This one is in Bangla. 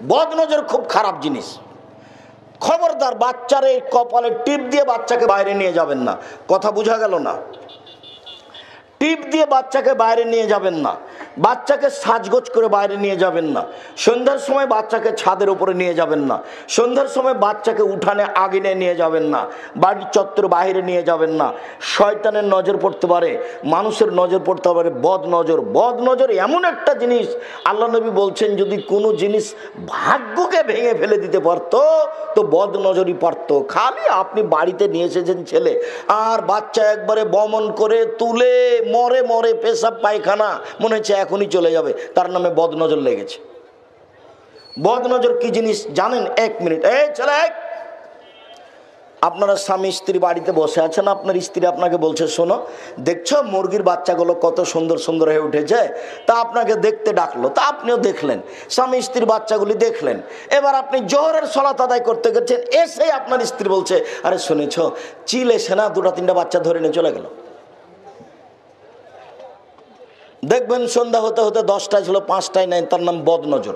বদনজর খুব খারাপ জিনিস। খবরদার বাচ্চার এই কপালে টিপ দিয়ে বাচ্চাকে বাইরে নিয়ে যাবেন না। কথা বোঝা গেল না? টিপ দিয়ে বাচ্চাকে বাইরে নিয়ে যাবেন না, বাচ্চাকে সাজগোজ করে বাইরে নিয়ে যাবেন না, সন্ধ্যার সময় বাচ্চাকে ছাদের উপরে নিয়ে যাবেন না, সন্ধ্যার সময় বাচ্চাকে উঠানে আগুনে নিয়ে যাবেন না, বাড়ির চত্বর বাইরে নিয়ে যাবেন না। শয়তানের নজর পড়তে পারে, মানুষের নজর পড়তে পারে। বদনজর, বদনজর এমন একটা জিনিস, আল্লাহ নবী বলছেন যদি কোনো জিনিস ভাগ্যকে ভেঙে ফেলে দিতে পারতো তো বদনজরই পারতো। খালি আপনি বাড়িতে নিয়ে এসেছেন ছেলে, আর বাচ্চা একবারে বমন করে তুলে মরে মরে পেশাব পায়খানা, মনে হচ্ছে এখনই চলে যাবে, তার নামে বদনজর লেগেছে। বদনজর কি জিনিস জানেন? 1 মিনিট, এই ছেলে, আপনারা স্বামী স্ত্রী বাড়িতে বসে আছেন, আপনার স্ত্রী আপনাকে বলছে শোনো, দেখছো মুরগির বাচ্চাগুলো কত সুন্দর সুন্দর হয়ে উঠেছে, তা আপনাকে দেখতে ডাকলো, তা আপনিও দেখলেন, স্বামী স্ত্রীর বাচ্চাগুলি দেখলেন। এবার আপনি জোহরের সালাত আদায় করতে গেছেন, এসে আপনার স্ত্রী বলছে আরে শুনেছ চিল এসে না 2-3টা বাচ্চা ধরে নিয়ে চলে গেল। দেখবেন সন্ধ্যা হতে হতে 10টায় ছিল 5টায় নাই, তার নাম বদনজর।